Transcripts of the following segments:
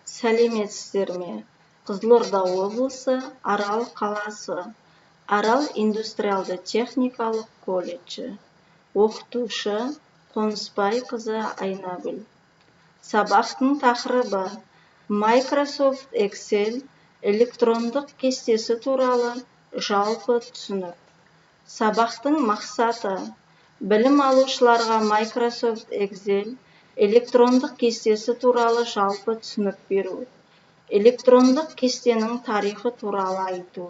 Сәлеметсіздер ме? Қызылорда облысы, Арал қаласы, Арал индустриалды-техникалық колледжі. Оқытушы Қонысбайқызы Айнагүл. Сабақтың тақырыбы Microsoft Excel электрондық кестесі туралы жалпы түсінік. Сабақтың мақсаты білім алушыларға Microsoft Excel электрондық кестесі туралы жалпы түсінік беру. Электрондық кестенің тарихы туралы айту.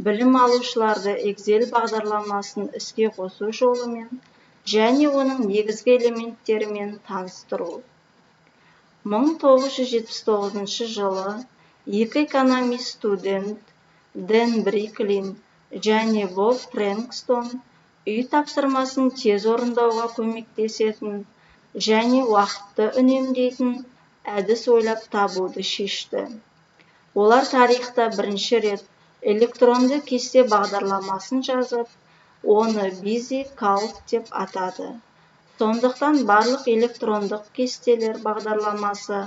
Білім алушыларды Excel бағдарламасын іске қосу жолымен және оның негізгі элементтерімен таныстыру. 1979 жылы екі экономист-студент Дэн Бриклин және Боб Фрэнкстон үй тапсырмасын тез орындауға көмектесетін және уақытты үнемдейтін әдіс ойлап табуды шешті. Олар тарихта бірінші рет электронды кесте бағдарламасын жазып, оны BusyCalc деп атады. Сондықтан барлық электрондық кестелер бағдарламасы,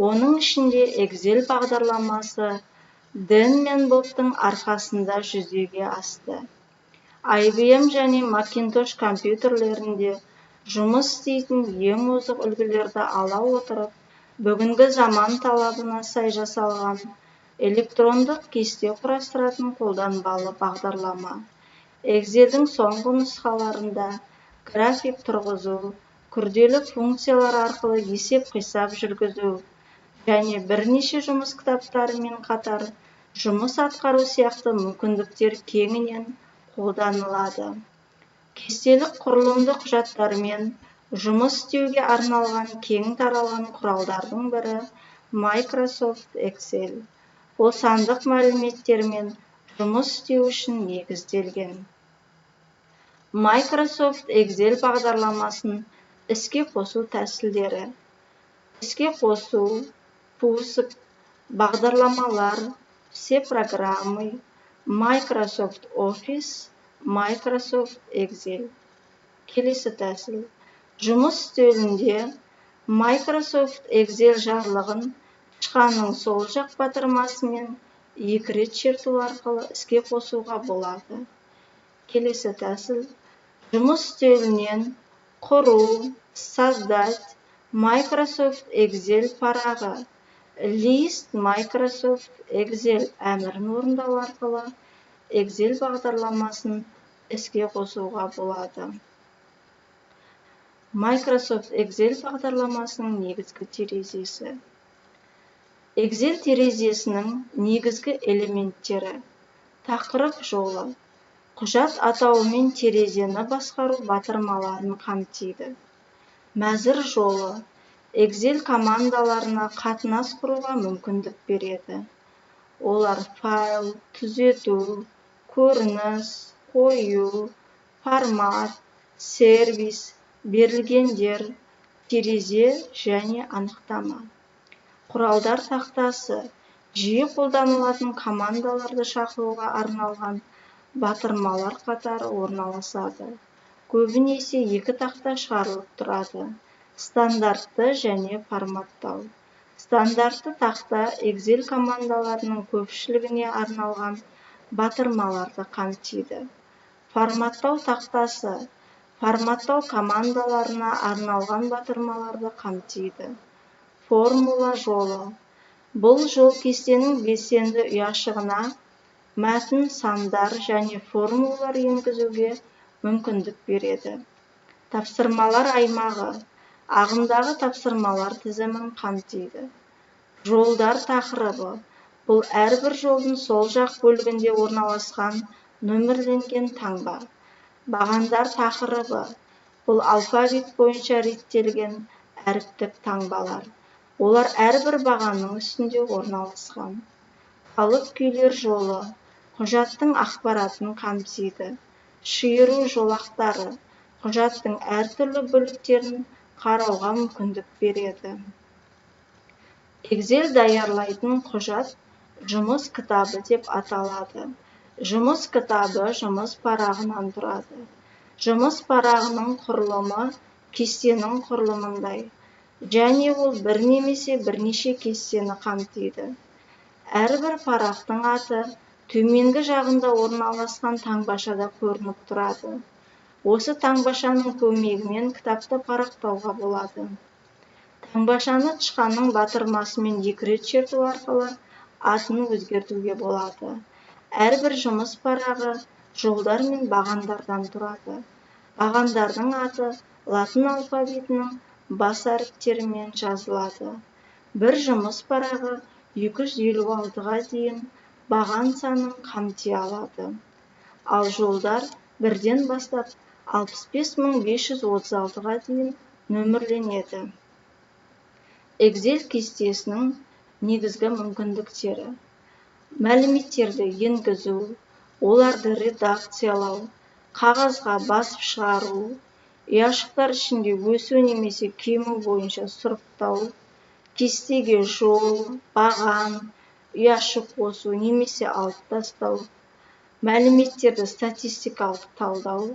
оның ішінде Excel бағдарламасы Дэн мен Бобтың арқасында жүзеге асты. IBM және Macintosh компьютерлерінде жұмыс істейтін ең озық үлгілерді ала отырып, бүгінгі заман талабына сай жасалған электрондық кесте құрастыратын қолданбалы бағдарлама. Excelдің соңғы нұсқаларында график тұрғызу, күрделі функциялар арқылы есеп-қисап жүргізу және бірнеше жұмыс кітаптарымен қатар жұмыс атқару сияқты мүмкіндіктер кеңінен қолданылады. Кестелік құрылымды құжаттармен жұмыс істеуге арналған кең таралған құралдардың бірі Microsoft Excel. Ол сандық мәліметтермен жұмыс істеу үшін негізделген. Microsoft Excel бағдарламасын іске қосу тәсілдері. Іске қосу, пуск, бағдарламалар, все программы, Microsoft Office, Microsoft Excel. Келесі тәсіл. Жұмыс үстелінде Microsoft Excel жарлығын тышқанның сол жақ батырмасымен екі рет шерту арқылы іске қосуға болады. Келесі тәсіл. Жұмыс үстелінен құру, создать Microsoft Excel парағы, list Microsoft Excel әмірін орындау арқылы Excel бағдарламасын іске қосуға болады. Microsoft Excel бағдарламасының негізгі терезесі. Excel терезесінің негізгі элементтері. Тақырып жолы. Құжат атауымен терезені басқару батырмаларын қамтиды. Мәзір жолы. Excel командаларына қатынас құруға мүмкіндік береді. Олар файл, түзету, көрініс, қою, формат, сервис, берілгендер, терезе және анықтама. Құралдар тақтасы жиі қолданылатын командаларды шақыруға арналған батырмалар қатары орналасады. Көбінесе екі тақта шығарылып тұрады. Стандартты және форматтау. Стандартты тақта Excel командаларының көпшілігіне арналған батырмаларды қамтиды. Форматтау тақтасы форматтау командаларына арналған батырмаларды қамтиды. Формула жолы. Бұл жол кестенің белсенді ұяшығына мәтін, сандар және формулалар енгізуге мүмкіндік береді. Тапсырмалар аймағы ағымдағы тапсырмалар тізімін қамтиды. Жолдар тақырыбы. Бұл әрбір жолдың сол жақ бөлігінде орналасқан нөмірленген таңба. Бағандар тақырыбы. Бұл алфавит бойынша реттелген әріптік таңбалар. Олар әрбір бағанның үстінде орналасқан. Қалып күйлер жолы. Құжаттың ақпаратын қамтиды. Шиыру жолақтары. Құжаттың әртүрлі бөліктерін қарауға мүмкіндік береді. Excel даярлайтын құжат жұмыс кітабы деп аталады. Жұмыс кітабы жұмыс парағынан тұрады. Жұмыс парағының құрылымы кестенің құрылымындай. және ол бір немесе бірнеше кестені қамтиды. Әрбір парақтың аты төменгі жағында орналасқан таңбашада көрініп тұрады. Осы таңбашаның көмегімен кітапты парақтауға болады. Таңбашаны тышқанның батырмасымен 2 рет шерту арқылы атын өзгертуге болады. Әрбір жұмыс парағы жолдар мен бағандардан тұрады. Бағандардың аты латын алфавитінің бас әріптерімен жазылады. Бір жұмыс парағы 256-ға дейін баған санын қамти алады. Ал жолдар 1-ден бастап 65536-ға дейін нөмірленеді. Excel кестесінің негізгі мүмкіндіктері: мәліметтерді енгізу, оларды редакциялау, қағазға басып шығару, ұяшықтар ішінде өсу немесе кему бойынша сұрыптау, кестеге жол, баған, ұяшық қосу немесе алып тастау, мәліметтерді статистикалық талдау,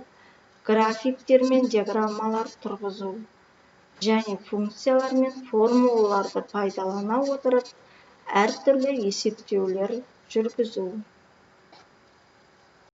графиктер мен диаграммалар тұрғызу, және функциялар мен формулаларды пайдалана отырып әртүрлі есептеулер жүргізу.